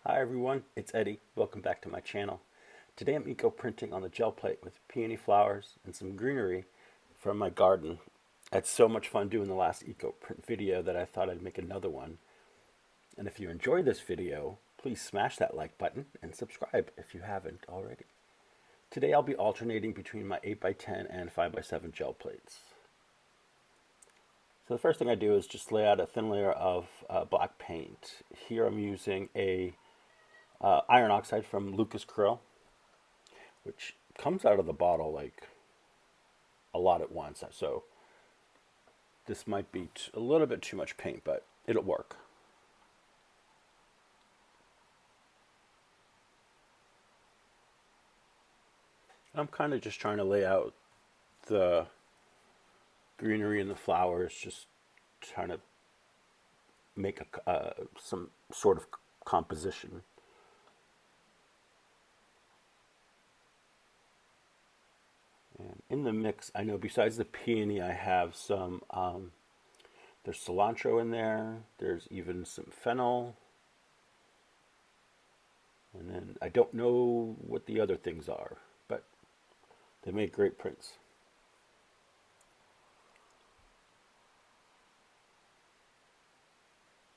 Hi everyone, it's Eddie. Welcome back to my channel. Today I'm eco printing on the gel plate with peony flowers and some greenery from my garden. I had so much fun doing the last eco print video that I thought I'd make another one. And if you enjoyed this video, please smash that like button and subscribe if you haven't already. Today I'll be alternating between my 8x10 and 5x7 gel plates. So the first thing I do is just lay out a thin layer of black paint. Here I'm using a iron oxide from Lucas Krill, which comes out of the bottle like a lot at once. So this might be a little bit too much paint, but it'll work. I'm kind of just trying to lay out the greenery and the flowers, just trying to make some sort of composition. And in the mix, I know besides the peony, I have some, there's cilantro in there, there's even some fennel, and then I don't know what the other things are, but they make great prints.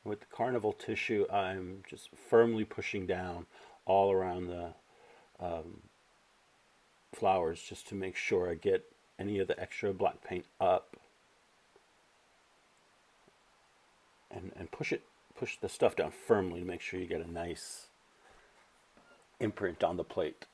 With the carnival tissue, I'm just firmly pushing down all around the flowers just to make sure I get any of the extra black paint up, and push the stuff down firmly to make sure you get a nice imprint on the plate.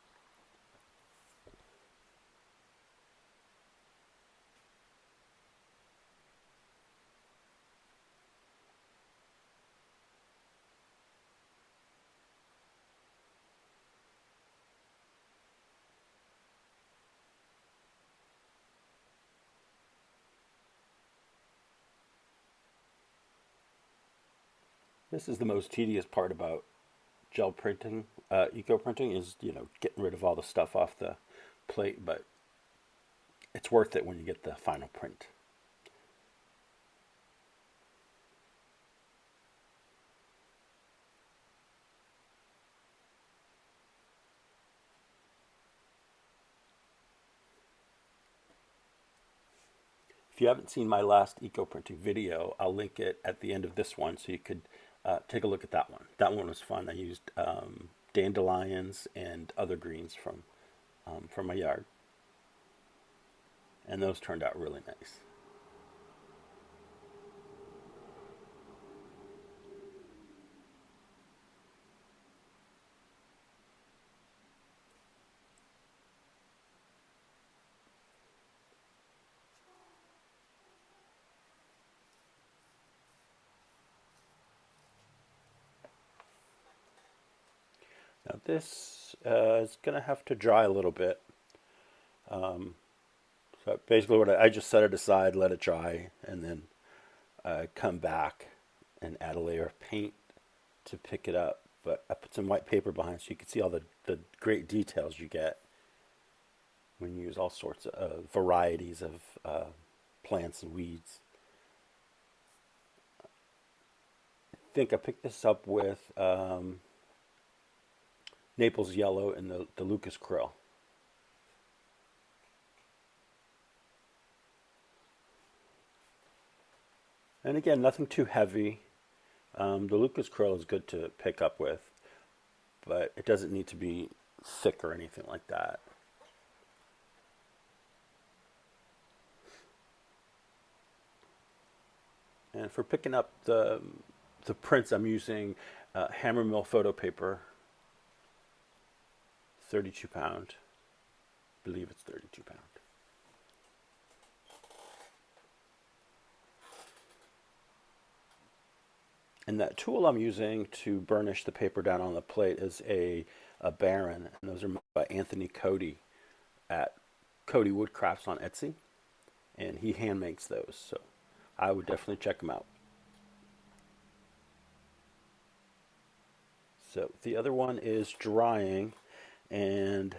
This is the most tedious part about gel printing, eco printing, is getting rid of all the stuff off the plate, but it's worth it when you get the final print. If you haven't seen my last eco printing video, I'll link it at the end of this one so you could take a look at that one. That one was fun. I used dandelions and other greens from my yard, and those turned out really nice. Now this is going to have to dry a little bit. So basically what I just set it aside, let it dry, and then come back and add a layer of paint to pick it up. But I put some white paper behind so you can see all the great details you get when you use all sorts of varieties of plants and weeds. I think I picked this up with Naples Yellow and the Lucas Krill. And again, nothing too heavy. The Lucas Krill is good to pick up with, but it doesn't need to be thick or anything like that. And for picking up the prints, I'm using Hammermill photo paper, 32 pound. I believe it's 32 pound. And that tool I'm using to burnish the paper down on the plate is a Baron, and those are made by Anthony Cody at Cody Woodcrafts on Etsy, and he hand makes those, so I would definitely check him out. So the other one is drying, and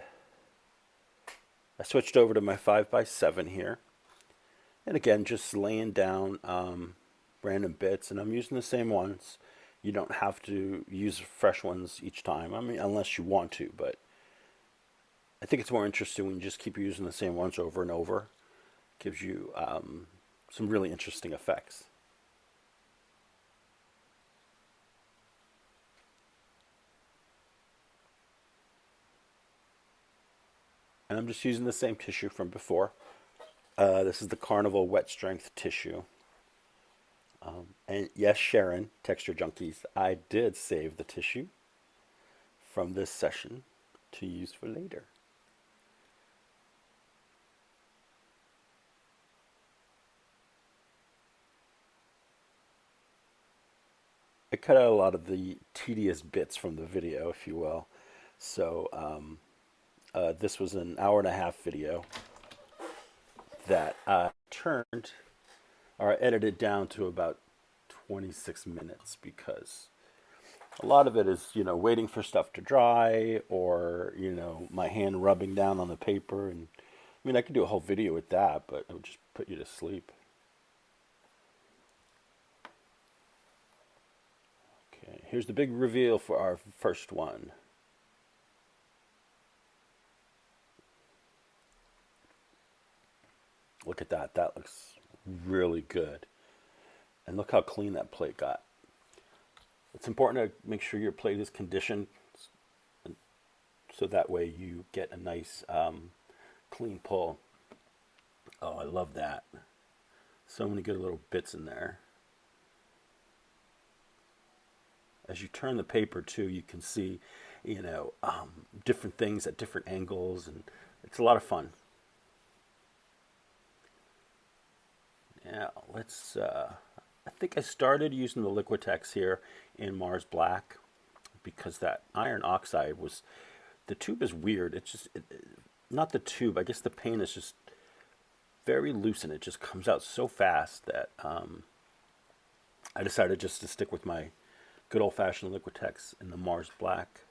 I switched over to my 5x7 here, and again just laying down random bits, and I'm using the same ones. You don't have to use fresh ones each time. I mean, unless you want to, but I think it's more interesting when you just keep using the same ones over and over. Gives you some really interesting effects. And I'm just using the same tissue from before. This is the Carnival Wet Strength tissue. And yes, Sharon, Texture Junkies, I did save the tissue from this session to use for later. I cut out a lot of the tedious bits from the video, if you will. So this was an hour and a half video that I turned or edited down to about 26 minutes because a lot of it is, waiting for stuff to dry or, my hand rubbing down on the paper. And I mean, I could do a whole video with that, but it would just put you to sleep. Okay, here's the big reveal for our first one. Look at that. That looks really good. And look how clean that plate got. It's important to make sure your plate is conditioned so that way you get a nice clean pull. Oh, I love that. So many good little bits in there. As you turn the paper too, you can see, different things at different angles, and it's a lot of fun. Now, I think I started using the Liquitex here in Mars Black because that iron oxide the tube is weird. It's just, not the tube, I guess the paint is just very loose and it just comes out so fast that I decided just to stick with my good old-fashioned Liquitex in the Mars Black.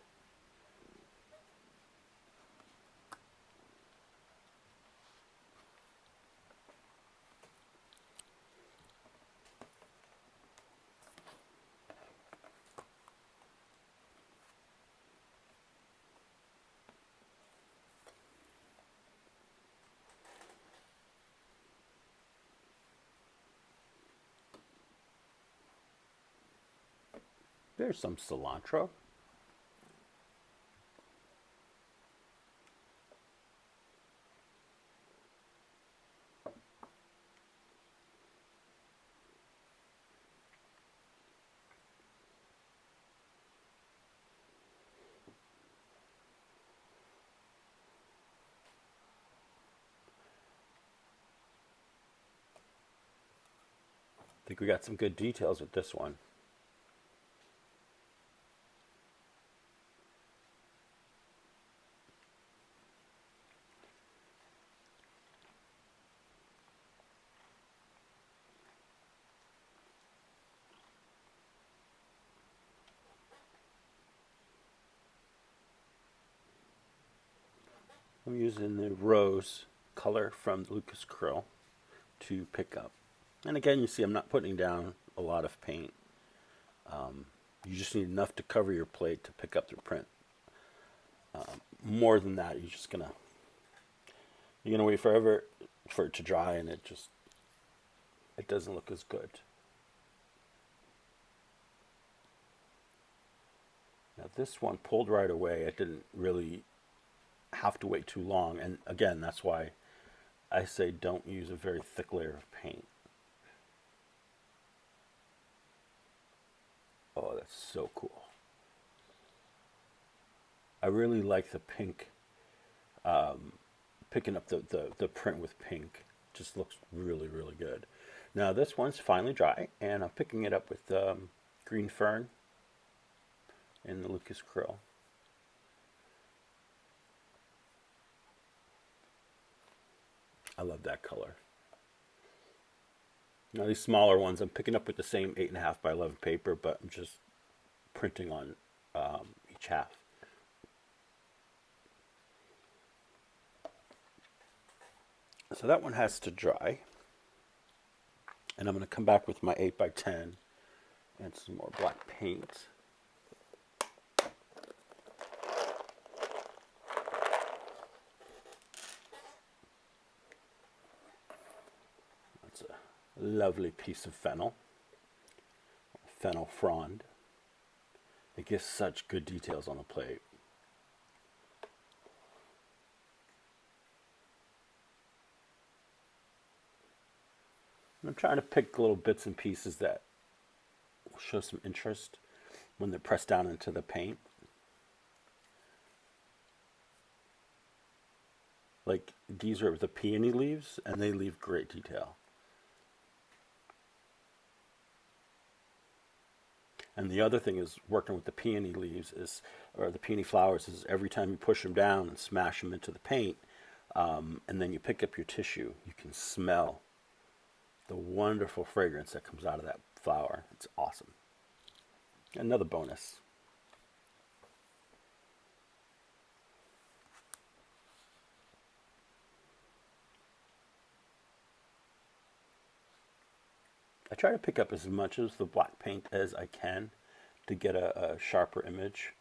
There's some cilantro. I think we got some good details with this one. I'm using the rose color from Lucas Krill to pick up. And again, you see I'm not putting down a lot of paint. You just need enough to cover your plate to pick up the print. More than that, you're gonna wait forever for it to dry, and it doesn't look as good. Now this one pulled right away. It didn't really have to wait too long, and again, that's why I say don't use a very thick layer of paint. Oh, that's so cool. I really like the pink, picking up the print with pink. Just looks really, really good. Now this one's finally dry, and I'm picking it up with green fern in the Lucas Krill. I love that color. Now these smaller ones I'm picking up with the same 8.5 by 11 paper, but I'm just printing on each half. So that one has to dry. And I'm going to come back with my 8 by 10 And some more black paint. That's a lovely piece of fennel frond. It gives such good details on the plate. I'm trying to pick little bits and pieces that will show some interest when they're pressed down into the paint. Like these are the peony leaves, and they leave great detail. And the other thing is working with the peony leaves is, or the peony flowers, is every time you push them down and smash them into the paint, and then you pick up your tissue, you can smell the wonderful fragrance that comes out of that flower. It's awesome. Another bonus. I try to pick up as much of the black paint as I can to get a sharper image,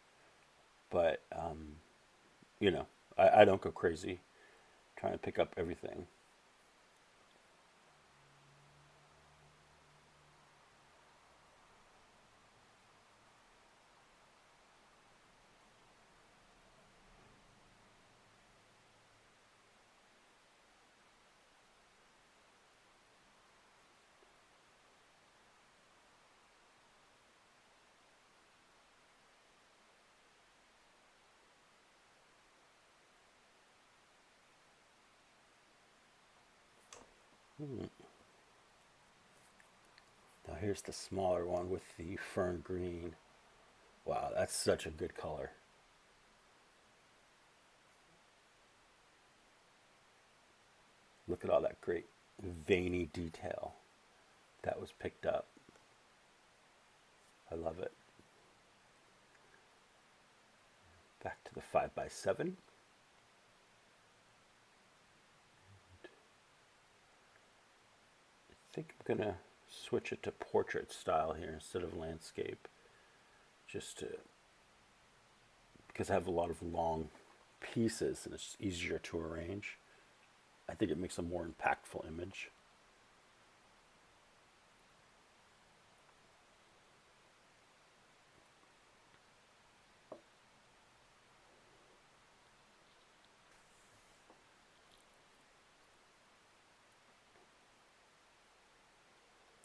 but you know, I don't go crazy trying to pick up everything. Now here's the smaller one with the fern green. Wow, that's such a good color. Look at all that great veiny detail that was picked up. I love it. Back to the 5x7. I think I'm gonna switch it to portrait style here instead of landscape, just to, because I have a lot of long pieces and it's easier to arrange. I think it makes a more impactful image.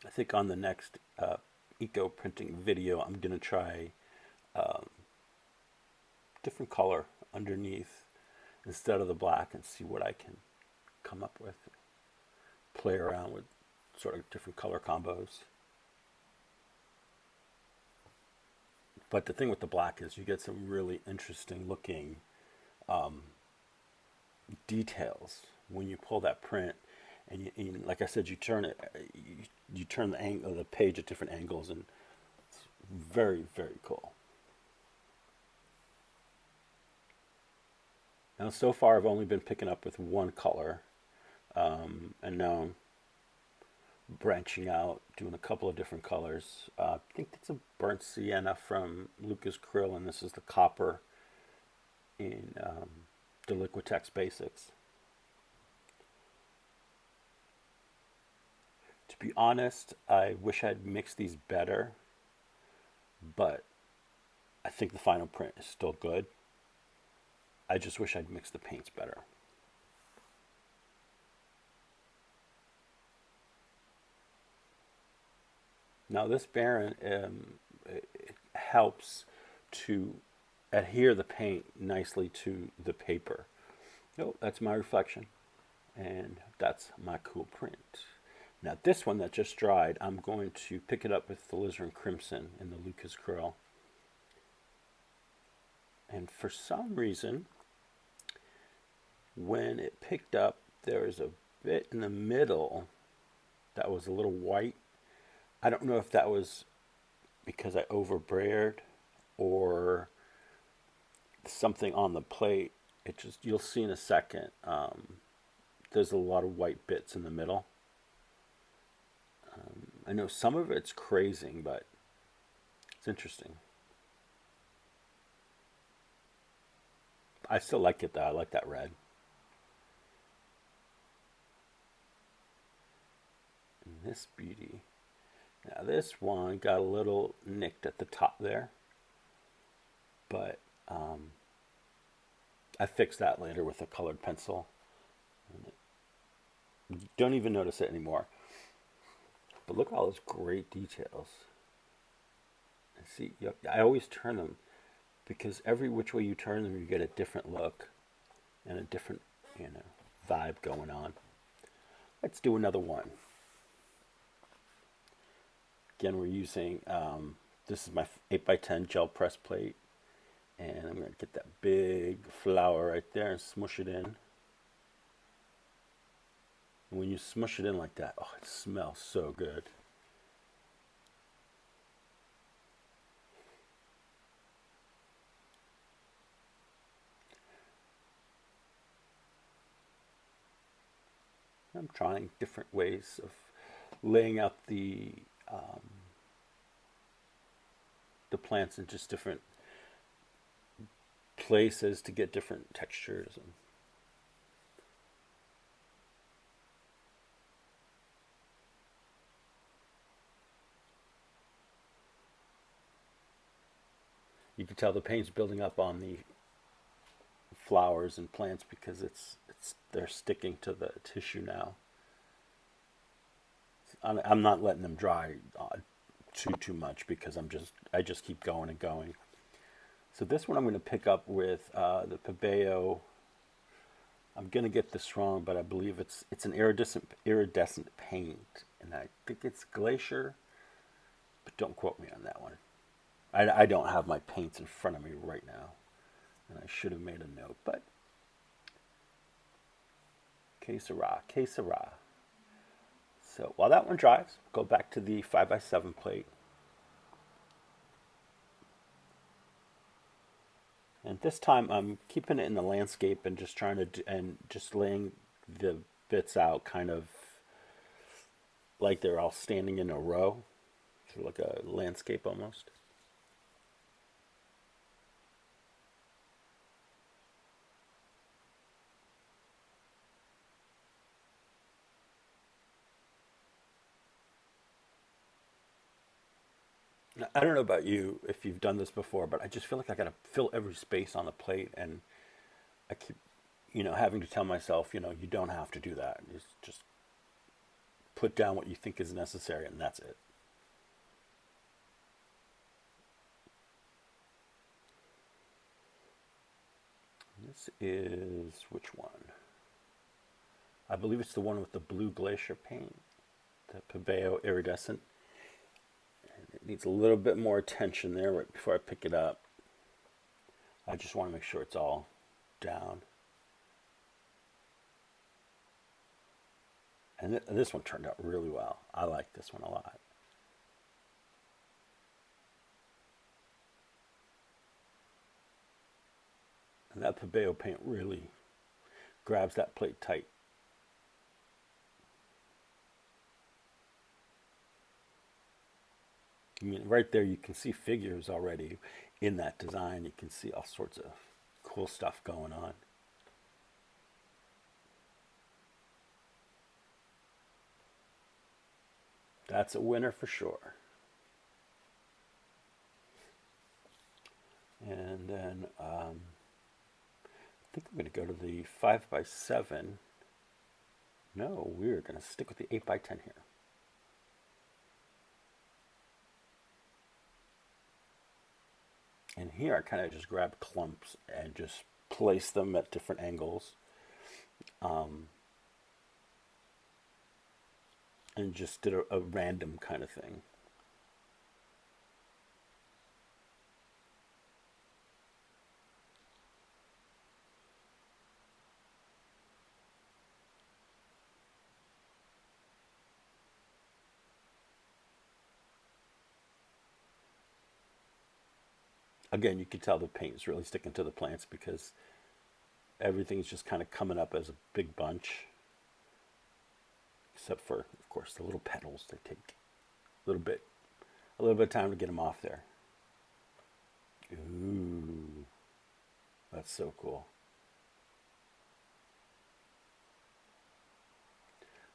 I think on the next eco printing video, I'm going to try different color underneath instead of the black and see what I can come up with. Play around with sort of different color combos. But the thing with the black is you get some really interesting looking details when you pull that print. And like I said, you turn it, you turn the angle of the page at different angles, and it's very, very cool. Now, so far, I've only been picking up with one color, and now I'm branching out, doing a couple of different colors. I think it's a burnt sienna from Lucas Krill, and this is the copper in the Liquitex Basics. To be honest, I wish I'd mixed these better, but I think the final print is still good. I just wish I'd mixed the paints better. Now this Baron, it helps to adhere the paint nicely to the paper. Oh, that's my reflection, and that's my cool print. Now this one that just dried, I'm going to pick it up with the Alizarin Crimson in the Lucas Krill. And for some reason, when it picked up, there was a bit in the middle that was a little white. I don't know if that was because I overbrared or something on the plate. It just, you'll see in a second, there's a lot of white bits in the middle. I know some of it's crazing, but It's interesting. I still like it though. I like that red. And this beauty. Now this one got a little nicked at the top there, but I fixed that later with a colored pencil. You don't even notice it anymore. But look at all those great details. And see, I always turn them because every which way you turn them, you get a different look and a different, vibe going on. Let's do another one. Again, we're using, this is my 8x10 gel press plate. And I'm going to get that big flower right there and smush it in. And when you smush it in like that, oh, it smells so good. I'm trying different ways of laying out the plants in just different places to get different textures. And you can tell the paint's building up on the flowers and plants because they're sticking to the tissue now. I'm not letting them dry too much because I just keep going and going. So this one I'm going to pick up with the Pebeo. I'm going to get this wrong, but I believe it's an iridescent paint, and I think it's Glacier, but don't quote me on that one. I don't have my paints in front of me right now, and I should have made a note, but que sera, que sera. So while that one dries, go back to the 5x7 plate. And this time I'm keeping it in the landscape and just trying to, and just laying the bits out kind of like they're all standing in a row, sort of like a landscape almost. I don't know about you if you've done this before, but I just feel like I got to fill every space on the plate, and I keep, having to tell myself, you don't have to do that. Just put down what you think is necessary, and that's it. This is which one? I believe it's the one with the blue glacier paint, the Pebeo iridescent. And it needs a little bit more attention there right before I pick it up. I just want to make sure it's all down. And this one turned out really well. I like this one a lot. And that Pebeo paint really grabs that plate tight. I mean, right there you can see figures already in that design. You can see all sorts of cool stuff going on. That's a winner for sure. And then I think I'm going to go to the 5x7. No, we're going to stick with the 8x10 here. And here I kind of just grab clumps and just place them at different angles. And just did a random kind of thing. Again, you can tell the paint is really sticking to the plants because everything's just kind of coming up as a big bunch. Except for, of course, the little petals. They take a little bit of time to get them off there. Ooh, that's so cool.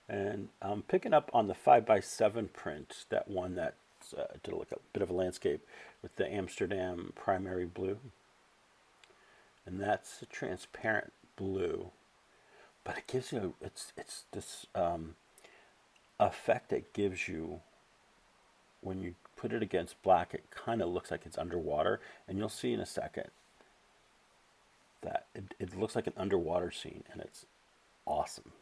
And I'm picking up on the 5x7 print, that one that did like a bit of a landscape with the Amsterdam primary blue. And that's a transparent blue, but it gives you, it's this effect it gives you when you put it against black. It kind of looks like it's underwater, and you'll see in a second that it looks like an underwater scene, and it's awesome.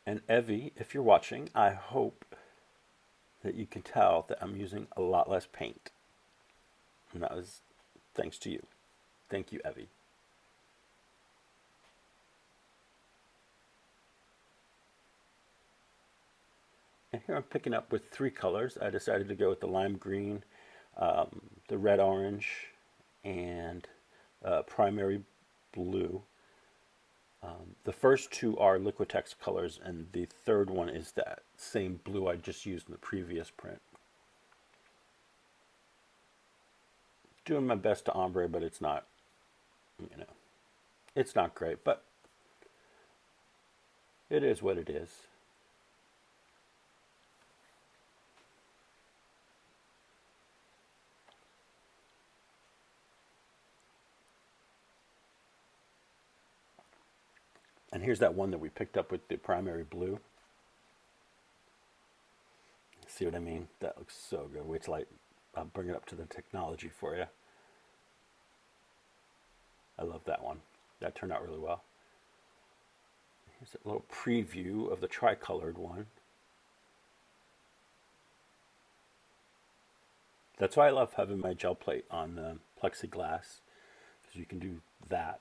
And Evie, if you're watching, I hope that you can tell that I'm using a lot less paint. And that was thanks to you. Thank you, Evie. And here I'm picking up with three colors. I decided to go with the lime green, the red orange, and primary blue. The first two are Liquitex colors, and the third one is that same blue I just used in the previous print. Doing my best to ombre, but it's not, it's not great, but it is what it is. And here's that one that we picked up with the primary blue. See what I mean? That looks so good. Wait till I'll bring it up to the technology for you. I love that one. That turned out really well. Here's a little preview of the tricolored one. That's why I love having my gel plate on the plexiglass, because you can do that.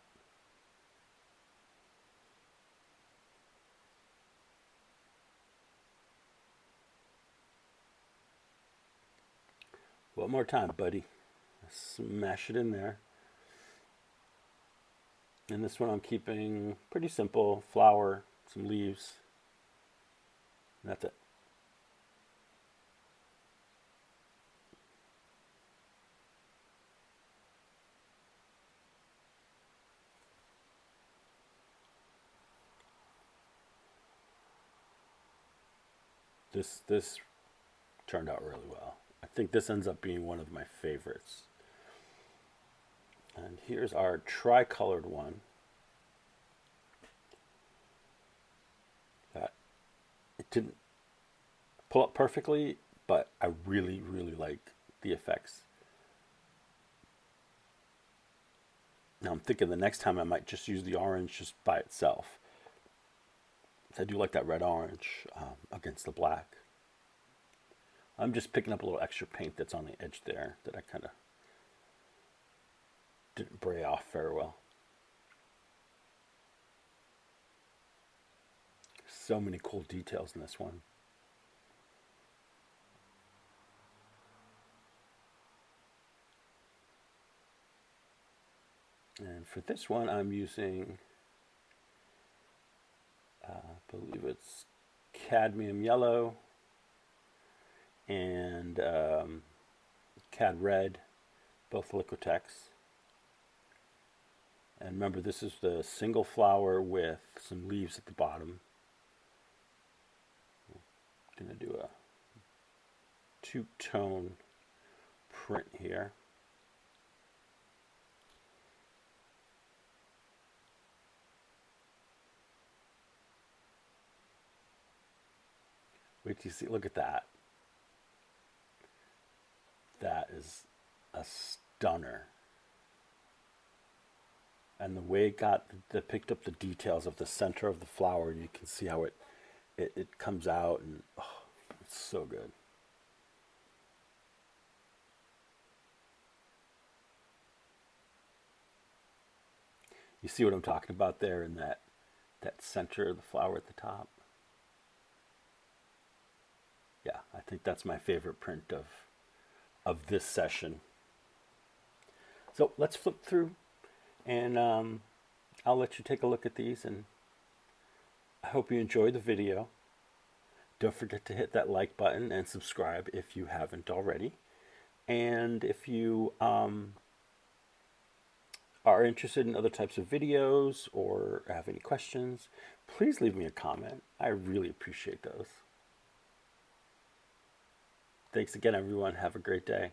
One more time, buddy. Smash it in there. And this one I'm keeping pretty simple. Flower, some leaves. And that's it. This turned out really well. I think this ends up being one of my favorites. And here's our tricolored one. That it didn't pull up perfectly, but I really, really like the effects. Now I'm thinking the next time I might just use the orange just by itself. I do like that red orange against the black. I'm just picking up a little extra paint that's on the edge there that I kind of didn't bray off very well. So many cool details in this one. And for this one, I'm using, I believe it's cadmium yellow and cad red, both Liquitex. And remember, this is the single flower with some leaves at the bottom. I'm going to do a two-tone print here. Wait till you see, look at that. That is a stunner. And the way it picked up the details of the center of the flower, you can see how it comes out, and oh, it's so good. You see what I'm talking about there in that center of the flower at the top? Yeah, I think that's my favorite print of this session. So let's flip through, and I'll let you take a look at these, and I hope you enjoyed the video. Don't forget to hit that like button and subscribe if you haven't already. And if you are interested in other types of videos or have any questions, please leave me a comment. I really appreciate those. Thanks again, everyone. Have a great day.